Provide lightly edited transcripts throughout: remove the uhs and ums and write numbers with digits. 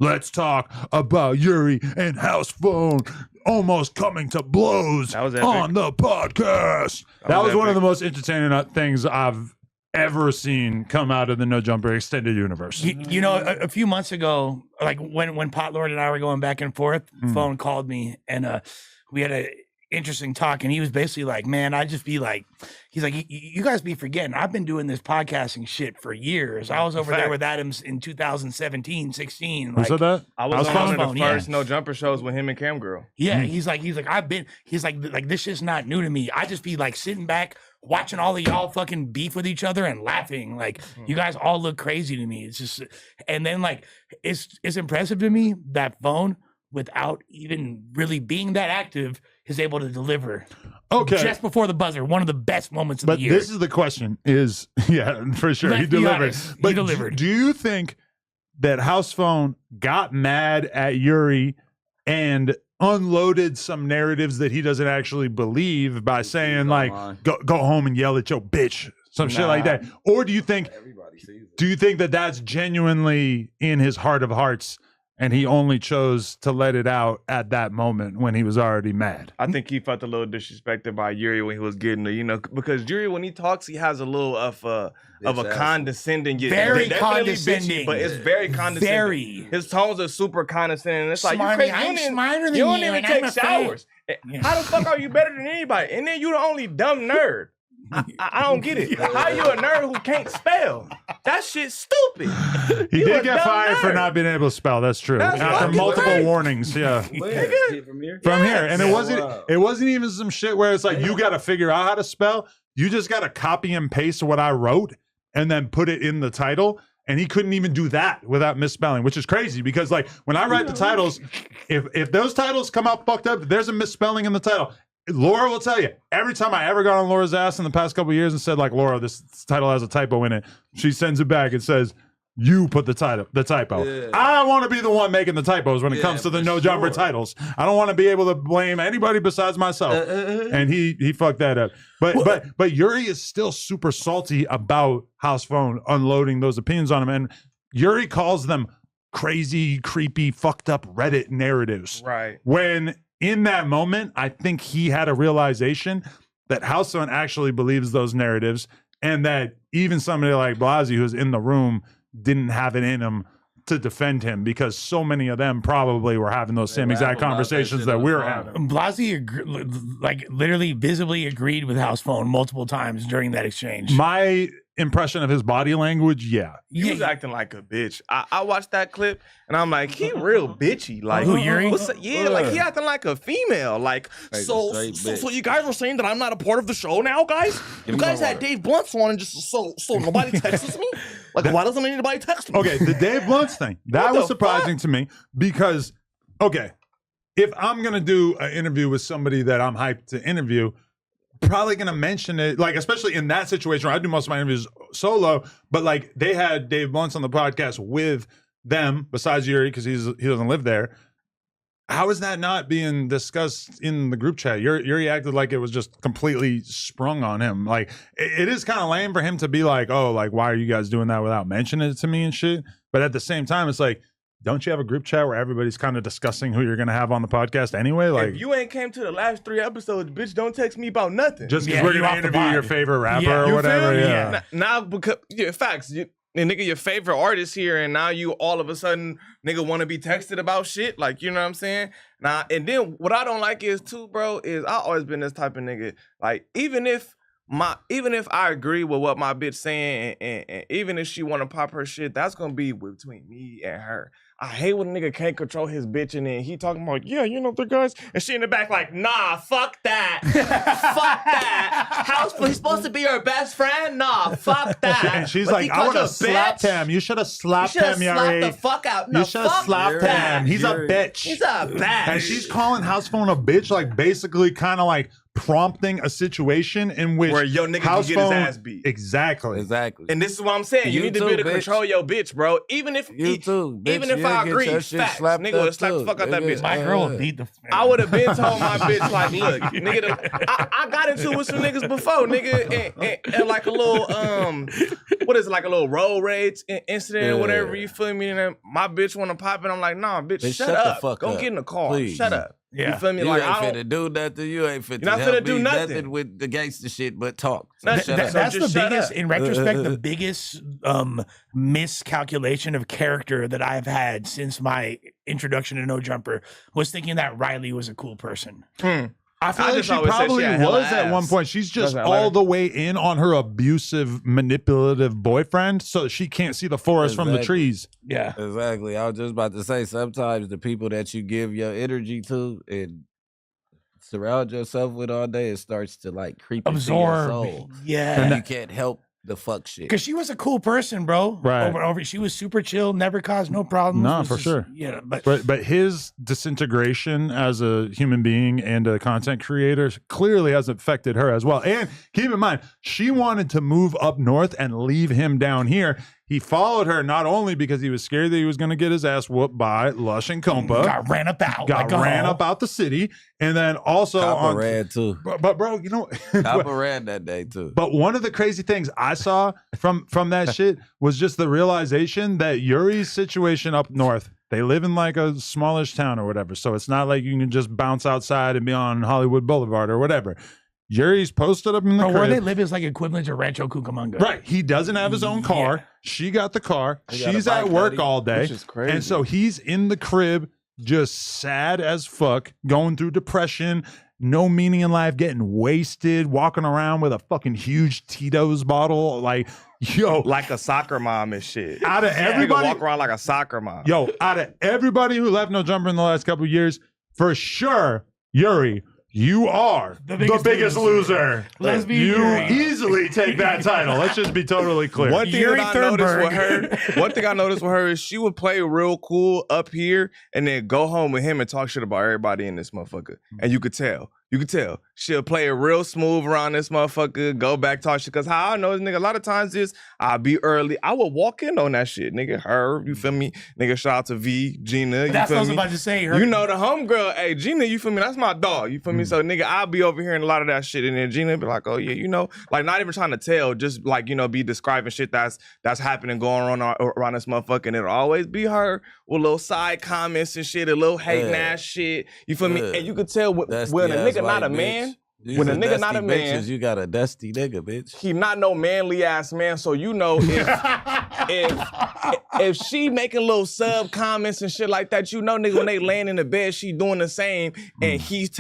Let's talk about Yuri and Housephone almost coming to blows on the podcast. That was one of the most entertaining things I've ever seen come out of the No Jumper extended universe. You know, a few months ago, like when Pot Lord and I were going back and forth, Phone called me and we had a interesting talk, and he was basically like, man, I just be like, he's like, you guys be forgetting, I've been doing this podcasting shit for years. I was over there with Adams in 2017, 16. Who said that? I was on one of the first No Jumper shows with him and Cam Girl. Yeah, he's like, he's like, this shit's not new to me. I just be like sitting back, watching all of y'all fucking beef with each other and laughing. Like, you guys all look crazy to me. It's just, and then like, it's impressive to me that Phone, without even really being that active, is able to deliver. Okay. Just before the buzzer, one of the best moments of the year. But this is the question is, yeah, for sure, he delivered. But he delivered. Do you think that Housephone got mad at Yuri and unloaded some narratives that he doesn't actually believe by saying like, go home and yell at your bitch, some shit like that? Or do you think, that that's genuinely in his heart of hearts, and he only chose to let it out at that moment when he was already mad? I think he felt a little disrespected by Yuri when he was getting the, because Yuri, when he talks, he has a little of a condescending, very condescending, bitchy, but it's very condescending. His tones are super condescending. It's like, I'm smarter than you don't even take showers. How the fuck are you better than anybody? And then you the only dumb nerd. I don't get it. How you a nerd who can't spell? That shit's stupid. He did get fired for not being able to spell. That's true. After multiple warnings. Yeah. From here. And it wasn't even some shit where it's like, you got to figure out how to spell. You just got to copy and paste what I wrote and then put it in the title. And he couldn't even do that without misspelling, which is crazy because like when I write the titles, if those titles come out fucked up, there's a misspelling in the title. Laura will tell you, every time I ever got on Laura's ass in the past couple of years and said, like, Laura, this title has a typo in it, she sends it back and says, you put the typo. Yeah. I want to be the one making the typos when it comes to the No Jumper titles. I don't want to be able to blame anybody besides myself. And he fucked that up. But Yuri is still super salty about Housephone unloading those opinions on him. And Yuri calls them crazy, creepy, fucked up Reddit narratives. Right. When in that moment, I think he had a realization that Housephone actually believes those narratives, and that even somebody like Blasey, who's in the room, didn't have it in him to defend him, because so many of them probably were having those same exact conversations that we're having. Blasey, like, literally visibly agreed with Housephone multiple times during that exchange. My impression of his body language, he was acting like a bitch. I watched that clip and I'm like, he real bitchy. Like, who, Yuri? Like he acting like a female. Like, so you guys were saying that I'm not a part of the show now, guys? You guys had Dave Blunt's on and just so nobody texts me? Like, why doesn't anybody text me? Okay, the Dave Blunt's thing, that was surprising to me because, okay, if I'm gonna do an interview with somebody that I'm hyped to interview, probably gonna mention it, like, especially in that situation where I do most of my interviews solo, but like they had Dave Blunt's on the podcast with them besides Yuri because he doesn't live there. How is that not being discussed in the group chat? Yuri acted like it was just completely sprung on him. Like, it is kind of lame for him to be like, oh, like, why are you guys doing that without mentioning it to me and shit? But at the same time, it's like, don't you have a group chat where everybody's kind of discussing who you're going to have on the podcast anyway? Like, if you ain't came to the last 3 episodes, bitch, don't text me about nothing. Just because we're going to interview your favorite rapper or whatever. Yeah. Now, because, facts, nigga, your favorite artist here, and now you all of a sudden, nigga, want to be texted about shit. Like, you know what I'm saying? Now, and then what I don't like is too, bro, is I always been this type of nigga. Like, even if I agree with what my bitch saying, and even if she want to pop her shit, that's going to be between me and her. I hate when a nigga can't control his bitch and then he talking about, yeah, you know, the guys, and she in the back like, nah, fuck that. Fuck that. Housephone, he's supposed to be your best friend? Nah, fuck that. And she's but like, I would have slapped him. You should have slapped him, Yuri. Slapped the fuck out. No, you should have slapped him. He's a bitch. He's a bitch. And she's calling Housephone a bitch, like basically kind of like prompting a situation in which where your nigga can get his ass beat. Exactly. And this is what I'm saying. You need to be able to control your bitch, bro. Even if even if I agree, facts, nigga would slap the fuck out that bitch. My girl would beat the. I would have been told my bitch like, look, nigga, I got into it with some niggas before, nigga, and like a little what is it, like a little road rage incident or whatever. You feel me? And then my bitch want to pop it. I'm like, nah, bitch, shut up. The fuck Go up. get in the car. Please. Shut up. Yeah. You feel me? You Like, ain't I finna don't, do nothing. You ain't finna You're not help finna do me nothing with the gangster shit, but talk. No, So shut up. That's just the shut biggest, up. in retrospect, the biggest miscalculation of character that I've had since my introduction to No Jumper was thinking that Riley was a cool person. I feel I like just she always said probably she had hella was at one ass. point. She's just Doesn't all matter. the way in on her abusive, manipulative boyfriend, so she can't see the forest from the Exactly. trees. Yeah. Exactly. I was just about to say, sometimes the people that you give your energy to and surround yourself with all day, it starts to like creep into your Absorb. soul. Yeah. And you can't help the fuck shit. Because she was a cool person, bro. Right. Over and over. She was super chill, never caused no problems. No, was for just- sure. Yeah, but But his disintegration as a human being and a content creator clearly has affected her as well. And keep in mind, she wanted to move up north and leave him down here. He followed her not only because he was scared that he was going to get his ass whooped by Lush and Compa, got ran up out. got ran up out the city, and then also Copper ran too. But bro, you know, Copper ran that day too. but one of the crazy things I saw from that shit was just the realization that Yuri's situation up north, they live in like a smallish town or whatever. So it's not like you can just bounce outside and be on Hollywood Boulevard or whatever. Yuri's posted up in the Bro, where crib. they live is like equivalent to Rancho Cucamonga. Right. He doesn't have his own car. Yeah. She got the car. He got a She's bike, at work buddy, all day. which is crazy. And so he's in the crib, just sad as fuck, going through depression, no meaning in life, getting wasted, walking around with a fucking huge Tito's bottle. Like, yo, like a soccer mom and shit. out of everybody, walk around like a soccer mom. yo, out of everybody who left No Jumper in the last couple of years, for sure, Yuri, you are the biggest loser. Lesbian You Yuri. easily take that title. Let's just be totally clear. One thing Yuri that I noticed with Thunberg. her, one thing I noticed with her is she would play real cool up here and then go home with him and talk shit about everybody in this motherfucker. And you could tell. She'll play it real smooth around this motherfucker, go back, talk shit. Cause how I know this nigga, a lot of times is I'll be early. I would walk in on that shit. Nigga, her, you feel me? Nigga, shout out to V, Gina. You That's feel what I was me? about to say. Her, You know the homegirl, hey Gina, you feel me? That's my dog, you feel me? So nigga, I'll be over hearing a lot of that shit, and then Gina be like, oh yeah, you know, like not even trying to tell, just like, you know, be describing shit that's happening going on around this motherfucker, and it'll always be her with little side comments and shit, a little hating ass shit, you feel me? And you could tell when a nigga not a man. When a nigga not a man, you got a dusty nigga, bitch. he not no manly ass man. So you know if she making little sub comments and shit like that, you know, nigga, when they laying in the bed, she doing the same, and he's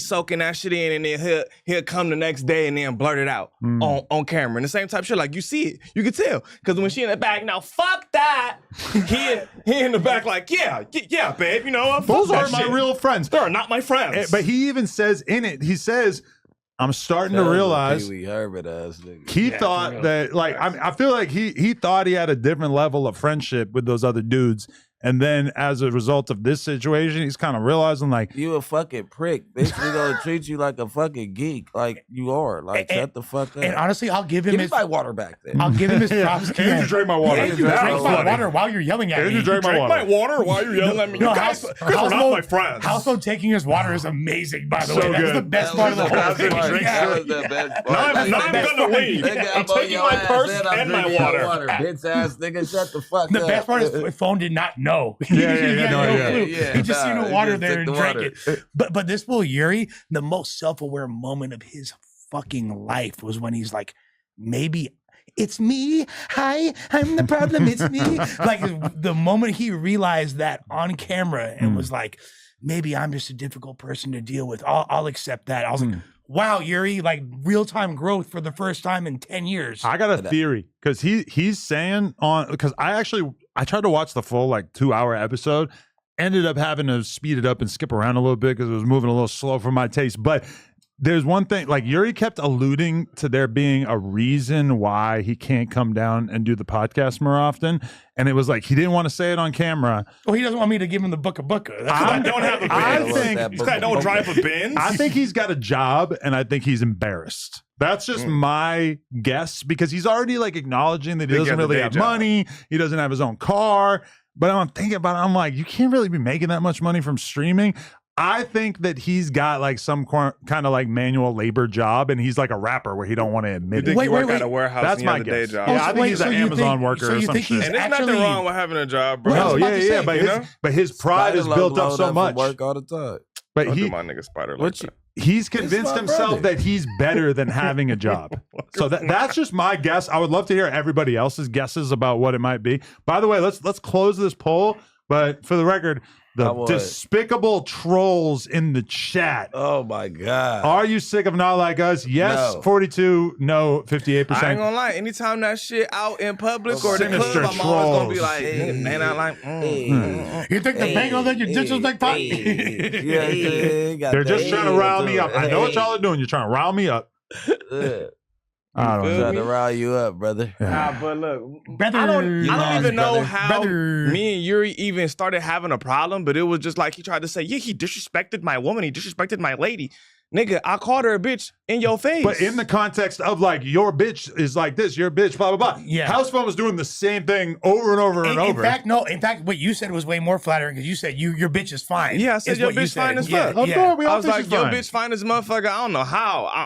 soaking that shit in, and then he'll come the next day and then blurt it out on camera. And the same type of shit, like you see it, you can tell, because when she in the back, now fuck that, he in the back like yeah, babe, you know, Those fuck are that my shit. real friends. They're not my friends. But he even says in it, he says, I'm starting to realize Pee Wee Herman ass nigga. he Yeah, for thought real. that, like, I feel like he thought he had a different level of friendship with those other dudes. And then as a result of this situation, he's kind of realizing, like, You a fucking prick, bitch. We gonna treat you like a fucking geek, like you are. Like, shut the fuck up. and honestly, I'll give him Give me his. my water back then. I'll give him his props. can you drink my water? Yeah, you drink That's my funny. water while you're yelling at Can me. you drink my water? water while you're yelling at me. No, You guys are not Housephone- my friends. Housephone taking his water is amazing, by the So way. That's good. the best part of the whole thing. That was the best part. Now I'm That's the gonna best leave. part. Nigga, I'm I'm on taking your my ass purse I'm and my drinking your water. Bitch ass nigga, shut the fuck The up. best part is phone did not know. Yeah, He had no, no yeah. clue. Yeah, He just nah, seen the he water just there took and the drank water. it. But this fool Yuri, the most self-aware moment of his fucking life was when he's like, maybe it's me. Hi, I'm the problem. It's me. Like the moment he realized that on camera and was like, maybe I'm just a difficult person to deal with. I'll accept that. I was like, wow, Yuri, like real-time growth for the first time in 10 years. I got a theory, because he's saying because I tried to watch the full like 2-hour episode, ended up having to speed it up and skip around a little bit because it was moving a little slow for my taste. But there's one thing, like Yuri kept alluding to there being a reason why he can't come down and do the podcast more often. And it was like, he didn't want to say it on camera. Well, he doesn't want me to give him the booker. I don't have a Benz. I don't drive a Benz. I think he's got a job and I think he's embarrassed. That's just my guess because he's already like acknowledging that he doesn't really have money. He doesn't have his own car. But I'm thinking about it. I'm like, you can't really be making that much money from streaming. I think that he's got like some kind of like manual labor job, and he's like a rapper where he don't want to admit it. You work at a warehouse. That's my day guess. job. Yeah, I think he's an Amazon worker or some shit. And there's nothing wrong with having a job, bro. No, yeah, but his pride is built up so much. Work all the time. But don't do my nigga Spider like that. He's convinced himself that he's better than having a job. So that's just my guess. I would love to hear everybody else's guesses about what it might be. By the way, let's close this poll. But for the record, the despicable trolls in the chat. Oh my God. Are you sick of Not Like Us? Yes, no. 42, no, 58%. I ain't gonna lie. Anytime that shit out in public or the club, I'm always gonna be like, man, I like. You think the bango that you disrespect pot? They're just trying to rile me up. I know what y'all are doing. You're trying to rile me up. I'm trying to rile you up, brother. Nah, but look, I don't even know how me and Yuri even started having a problem, but it was just like he tried to say, yeah, he disrespected my woman, he disrespected my lady. Nigga, I called her a bitch in your face. But in the context of like, your bitch is like this, your bitch, blah, blah, blah. Yeah. Housephone was doing the same thing over and over and over. In fact, what you said was way more flattering because you said your bitch is fine. Yeah, I said your bitch fine as fuck. Yeah. I was like, your bitch fine as a motherfucker. I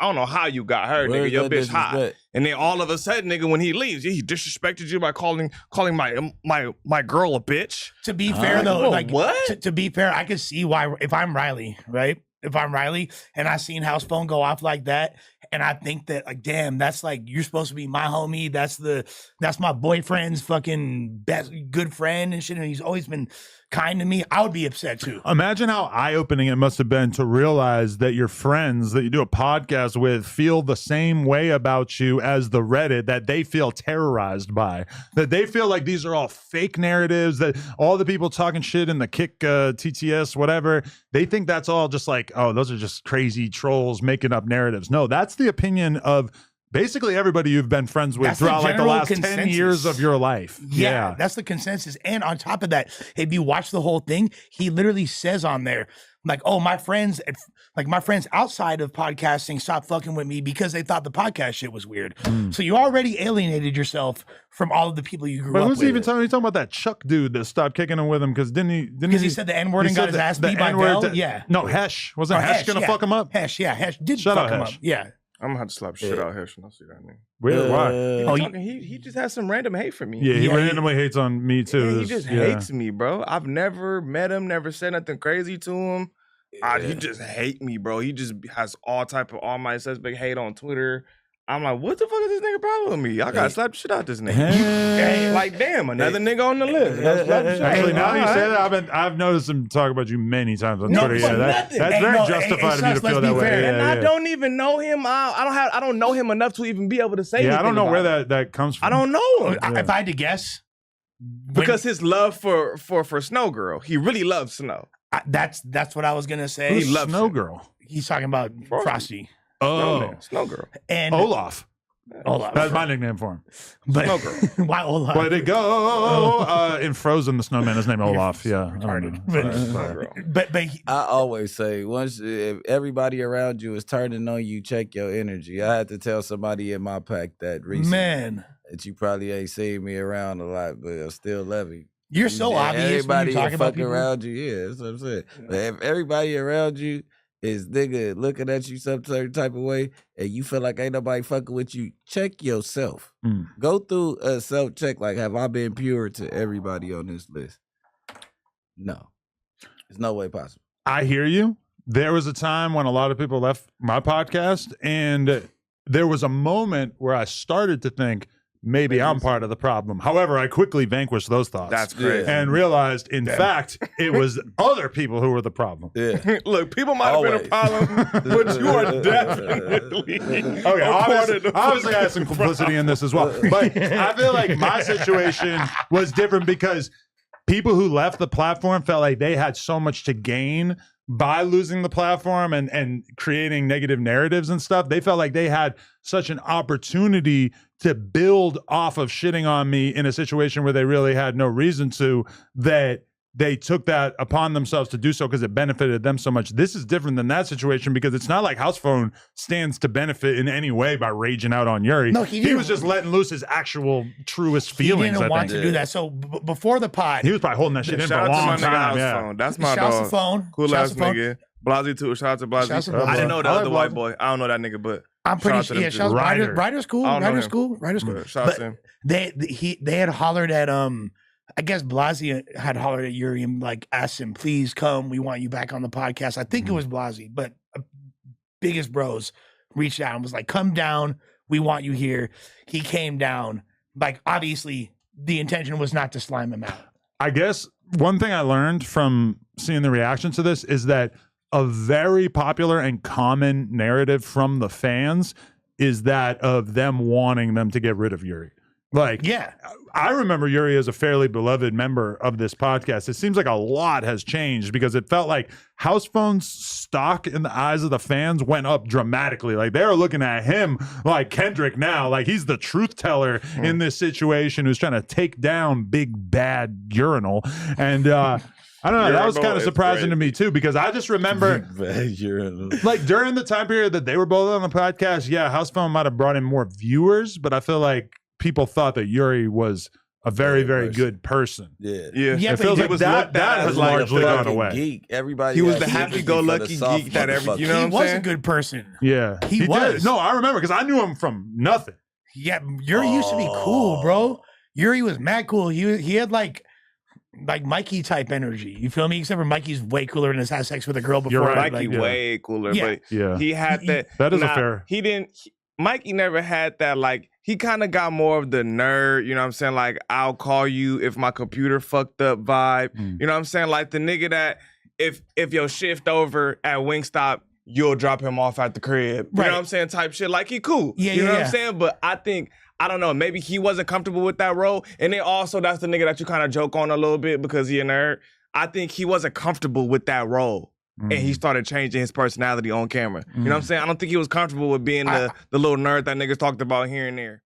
don't know how you got her, nigga. Your bitch hot. And then all of a sudden, nigga, when he leaves, he disrespected you by calling my girl a bitch. To be fair, though, like what? To be fair, I could see why if I'm Riley, right? If I'm Riley and I seen Housephone go off like that, and I think that like, damn, that's like you're supposed to be my homie. That's my boyfriend's fucking best good friend and shit, and he's always been kind to me. I would be upset too. Imagine how eye-opening it must have been to realize that your friends that you do a podcast with feel the same way about you as the Reddit that they feel terrorized by. That they feel like these are all fake narratives, that all the people talking shit in the Kick TTS, whatever, they think that's all just like, oh, those are just crazy trolls making up narratives. No, that's the opinion of basically everybody you've been friends with throughout like the last consensus. 10 years of your life. Yeah, that's the consensus. And on top of that, if you watch the whole thing, he literally says on there, like, oh, my friends outside of podcasting stopped fucking with me because they thought the podcast shit was weird. So you already alienated yourself from all of the people you grew up with. Who's even talking about that Chuck dude that stopped kicking him with him because because he said the N-word and got his ass beat by Bell? Yeah. No, Hesh. Wasn't Hesh going to fuck him up? Hesh did fuck him up. Yeah. I'm gonna have to slap shit out here when I see that name. Weird, why? He just has some random hate for me. Yeah, he randomly hates on me too. Yeah, he just hates me, bro. I've never met him, never said nothing crazy to him. He just hate me, bro. He just has all my suspect hate on Twitter. I'm like, what the fuck is this nigga problem with me? I gotta slap the shit out this nigga. Like, damn, another nigga on the list. Actually, now you say that, I've noticed him talk about you many times on Twitter. That's very justified of you to feel that way. And I don't even know him. I don't know him enough to even be able to say anything. I don't know where that comes from. I don't know him. If I had to guess, because his love for Snow Girl, he really loves Snow. That's what I was gonna say. He loves Snow Girl. He's talking about Frosty. Oh, Snow Girl. And Olaf. That's my nickname for him. But, Snow Girl. Why Olaf? Where'd it go? In Frozen, the snowman is named Olaf. Yeah. But I always say, if everybody around you is turning on you, check your energy. I had to tell somebody in my pack that recently. Man. That you probably ain't seen me around a lot, but I still love you. You're so obvious everybody when you talk about people around you. Yeah, that's what I'm saying. But if everybody around you is nigga looking at you some certain type of way and you feel like ain't nobody fucking with you, check yourself. Go through a self-check. Like, have I been pure to everybody on this list? No. There's no way possible. I hear you. There was a time when a lot of people left my podcast, and there was a moment where I started to think, maybe I'm part of the problem. However, I quickly vanquished those thoughts. That's crazy. And realized, in fact, it was other people who were the problem. Yeah. Look, people might have been a problem, but you are definitely okay. Obviously, I had some complicity in this as well. But I feel like my situation was different because people who left the platform felt like they had so much to gain by losing the platform and creating negative narratives and stuff. They felt like they had such an opportunity to build off of shitting on me in a situation where they really had no reason to, that they took that upon themselves to do so because it benefited them so much. This is different than that situation because it's not like Housephone stands to benefit in any way by raging out on Yuri. No, he was just letting loose his actual truest feelings. He didn't want to do that. So before the pod, he was probably holding that shit in for a long time. Yeah. That's my shouts dog. to phone. Cool ass nigga. Blasey too. Shout out to Blasey. I didn't know the other white boy. I don't know that nigga, but I'm pretty sure. Yeah, shout out Ryder's cool. Ryder's cool. Shout out to him. They had hollered at I guess Blasey had hollered at Yuri and like asked him, please come, we want you back on the podcast. I think it was Blasey, but biggest bros reached out and was like, come down, we want you here. He came down. Like, obviously, the intention was not to slime him out. I guess one thing I learned from seeing the reaction to this is that a very popular and common narrative from the fans is that of them wanting them to get rid of Yuri. Like, yeah, I remember Yuri as a fairly beloved member of this podcast. It seems like a lot has changed because it felt like Housephone's stock in the eyes of the fans went up dramatically. Like, they're looking at him like Kendrick now. Like, he's the truth teller in this situation who's trying to take down big bad urinal. And, I don't know. That was kind of surprising to me, too, because I just remember, like, during the time period that they were both on the podcast, yeah, Housephone might have brought in more viewers, but I feel like people thought that Yuri was a very, very good person. Yeah. It feels like that has largely gone away. Geek. Everybody, he was the happy-go-lucky geek that you know what I'm saying? He was a good person. Yeah, he was. Did. No, I remember because I knew him from nothing. Yeah, Yuri used to be cool, bro. Yuri was mad cool. He had like Mikey type energy. You feel me? Except for Mikey's way cooler and has had sex with a girl before. You're right. Mikey way cooler, but he had that. That is a fair. He didn't. Mikey never had that, like, he kind of got more of the nerd, you know what I'm saying? Like, I'll call you if my computer fucked up vibe. You know what I'm saying? Like, the nigga that if your shift over at Wingstop, you'll drop him off at the crib. You know what I'm saying? Type shit. Like, he cool. You know what I'm saying? But I think, I don't know, maybe he wasn't comfortable with that role. And then also, that's the nigga that you kind of joke on a little bit because he a nerd. I think he wasn't comfortable with that role. And he started changing his personality on camera. You know what I'm saying? I don't think he was comfortable with being the little nerd that niggas talked about here and there.